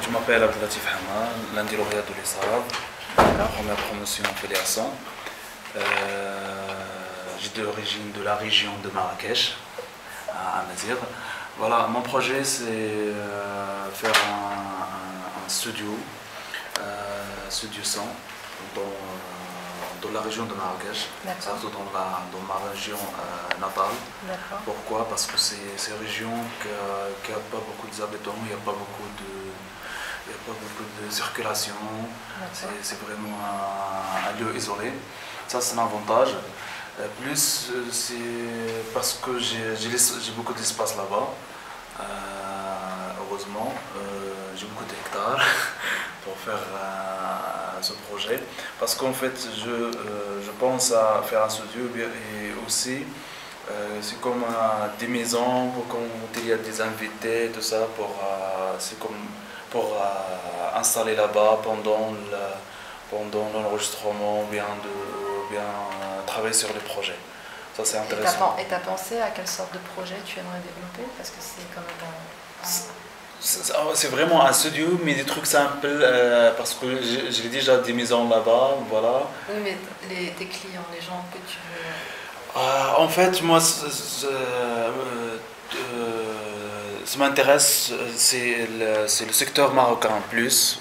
je m'appelle Abdelatif Hama, l'un des lauréats de l'ESAV, la première promotion en fédération. J'ai d'origine de la région de Marrakech, à Amazir. Voilà, mon projet c'est faire un studio son dans la région de Marrakech, surtout dans ma région natale. Pourquoi? Parce que c'est une région qui n'a pas beaucoup d'habitants, il n'y a pas beaucoup de circulation, c'est vraiment un lieu isolé. Ça c'est un avantage. Plus c'est parce que j'ai beaucoup d'espace là-bas, heureusement, j'ai beaucoup d'hectares pour faire ce projet. Parce qu'en fait, je pense à faire un studio et aussi c'est comme des maisons quand il y a des invités, tout ça, c'est comme pour installer là-bas pendant l'enregistrement, bien travailler sur les projets. Ça c'est intéressant. Et tu as pensé à quelle sorte de projet tu aimerais développer? Parce que c'est quand même c'est vraiment un studio, mais des trucs simples, parce que j'ai déjà des maisons là-bas, voilà. Oui, mais tes clients, les gens que tu veux... En fait, moi, ce qui m'intéresse, c'est le secteur marocain plus,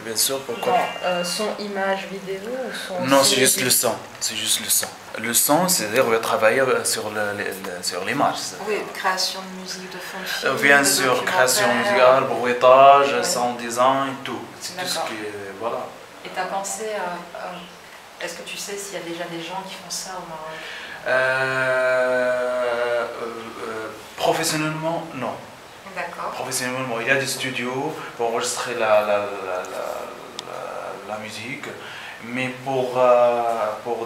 bien sûr. Pourquoi? Son, image, vidéo ou son... Non, c'est juste le son. C'est juste le son. Le son, c'est-à-dire travailler sur l'image. Oui, création de musique, de fond de film. Bien sûr, création musicale, bruitage, sound design et tout. C'est tout ce qui est... Voilà. Et tu as pensé à... Est-ce que tu sais s'il y a déjà des gens qui font ça au Maroc? Professionnellement, non. D'accord. Professionnellement, il y a des studios pour enregistrer la musique, mais pour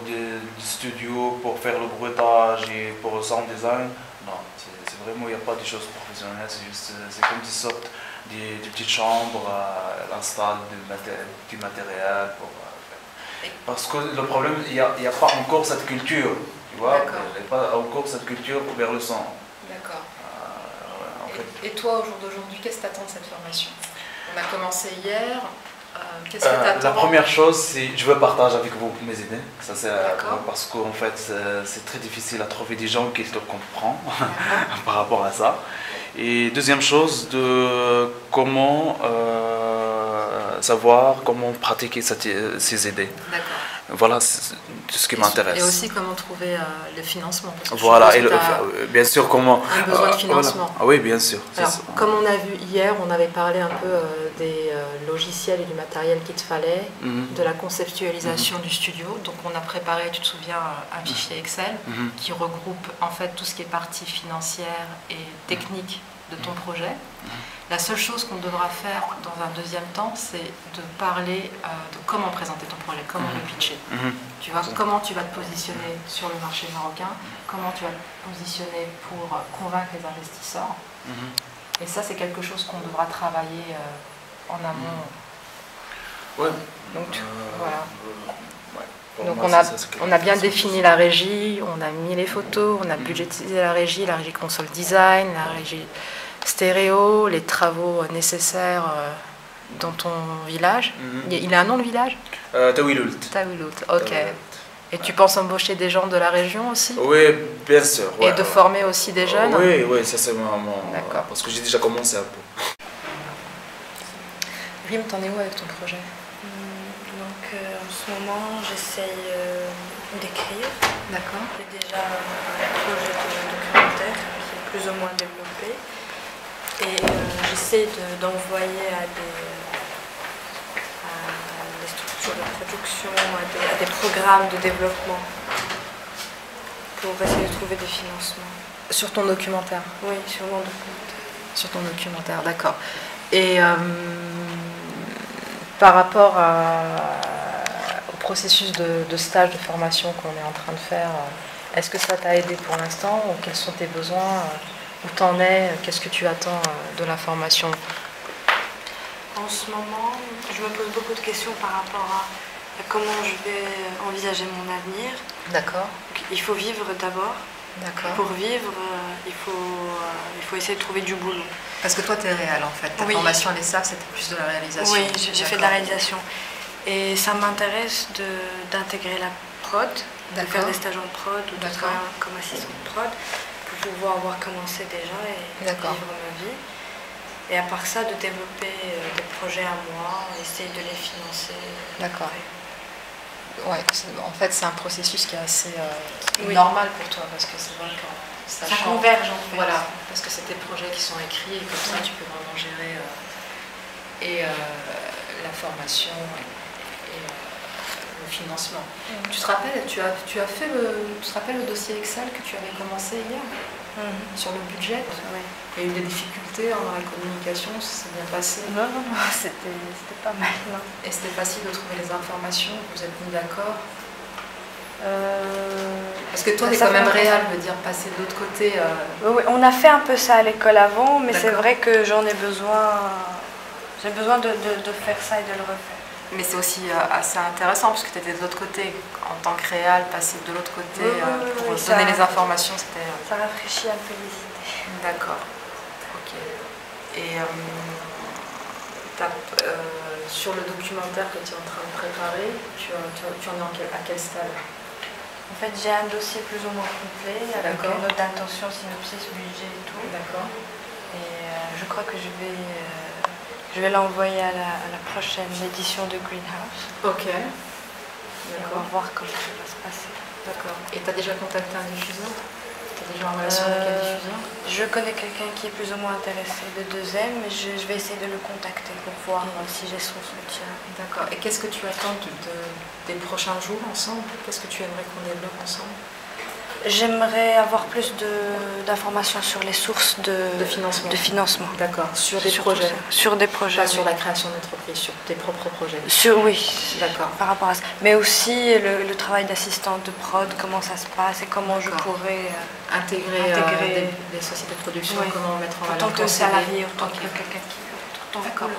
des studios, pour faire le bruitage et pour le sound design, non. C'est vraiment, il n'y a pas de choses professionnelles, c'est comme des sortes des petites chambres, l'install du matériel. Parce que le problème, il n'y a pas encore cette culture, tu vois, il n'y a pas encore cette culture vers le son. D'accord. Et toi, au jour d'aujourd'hui, qu'est-ce que tu attends de cette formation? On a commencé hier, qu'est-ce que tu attends? La première chose, c'est je veux partager avec vous mes idées. Ça, c'est parce qu'en fait, c'est très difficile à trouver des gens qui te comprennent par rapport à ça. Et deuxième chose, de comment savoir comment pratiquer ces idées. D'accord. Voilà tout ce qui m'intéresse. Et aussi comment trouver le financement. Voilà, et bien sûr comment... Un besoin de financement. Ah oui, bien sûr. Alors, comme on a vu hier, on avait parlé un peu des logiciels et du matériel qu'il te fallait, de la conceptualisation du studio. Donc on a préparé, tu te souviens, un fichier Excel qui regroupe en fait tout ce qui est partie financière et technique de ton projet. La seule chose qu'on devra faire dans un deuxième temps, c'est de parler de comment présenter ton projet, comment le pitcher. Tu vois, comment tu vas te positionner sur le marché marocain, comment tu vas te positionner pour convaincre les investisseurs. Et ça, c'est quelque chose qu'on devra travailler en amont. Ouais. Donc, voilà. Donc on a bien défini la régie, on a mis les photos, on a budgétisé la régie console design, la régie stéréo, les travaux nécessaires dans ton village. Il a un nom, le village? Tawiloult. Tawiloult, ok. Et tu penses embaucher des gens de la région aussi? Oui, bien sûr. Et de former aussi des jeunes? Oui, ça c'est mon... D'accord. Parce que j'ai déjà commencé un peu. Rim, t'en es où avec ton projet? Donc en ce moment, j'essaye d'écrire. D'accord. J'ai déjà un projet de documentaire qui est plus ou moins développé. Et j'essaie d'envoyer à des structures de production, à des programmes de développement pour essayer de trouver des financements. Sur ton documentaire? Oui, sur mon documentaire. Sur ton documentaire, d'accord. Et par rapport au processus de stage de formation qu'on est en train de faire, est-ce que ça t'a aidé pour l'instant ou quels sont tes besoins? Où t'en es? Qu'est-ce que tu attends de la formation? En ce moment, je me pose beaucoup de questions par rapport à comment je vais envisager mon avenir. D'accord. Il faut vivre d'abord. Pour vivre, il faut essayer de trouver du boulot. Parce que toi, tu es réel en fait. Ta formation à l'ESSAF, c'était plus de la réalisation. Oui, j'ai fait de la réalisation. Et ça m'intéresse d'intégrer la prod, de faire des stages en prod ou de travailler comme assistant de prod pour pouvoir voir comment c'est déjà et vivre ma vie. Et à part ça, de développer des projets à moi, essayer de les financer. D'accord. Ouais, en fait, c'est un processus qui est assez normal pour toi parce que c'est vrai que ça converge en fait. Voilà, parce que c'est des projets qui sont écrits et comme ça, tu peux vraiment gérer la formation et le financement. Tu te rappelles, tu as fait le dossier Excel que tu avais commencé hier sur le budget. Oui. Il y a eu des difficultés dans la communication, ça s'est bien passé? Non, c'était pas mal. Non. Et c'était facile de trouver les informations, vous êtes mis d'accord? Parce que toi, tu es quand même réel, je veux dire, passer de l'autre côté. Oui, on a fait un peu ça à l'école avant, mais c'est vrai que j'en ai besoin. J'ai besoin de faire ça et de le refaire. Mais c'est aussi assez intéressant parce que tu étais de l'autre côté, en tant que réel, passer de l'autre côté pour donner les informations, c'était... Ça rafraîchit un peu les idées. D'accord. Ok. Et sur le documentaire que tu es en train de préparer, tu en es à quel stade? En fait, j'ai un dossier plus ou moins complet avec une note d'intention, synopsis, budget et tout. D'accord. Et je crois que je vais l'envoyer à la prochaine édition de Greenhouse. Ok. Et on va voir comment ça va se passer. D'accord. Et tu as déjà contacté un diffuseur? Tu es déjà en relation avec un diffuseur? Je connais quelqu'un qui est plus ou moins intéressé de deuxième, mais je vais essayer de le contacter pour voir si j'ai son soutien. D'accord. Et qu'est-ce que tu attends des prochains jours ensemble? Qu'est-ce que tu aimerais qu'on développe ensemble? J'aimerais avoir plus d'informations sur les sources de financement. D'accord. Sur des projets. Sur des projets. Pas sur la création d'entreprise, sur tes propres projets. Oui. D'accord. Par rapport à ça. Mais aussi le travail d'assistante de prod, comment ça se passe et comment je pourrais intégrer des sociétés de production, comment mettre en valeur. En tant que salarié, en tant que quelqu'un qui... D'accord.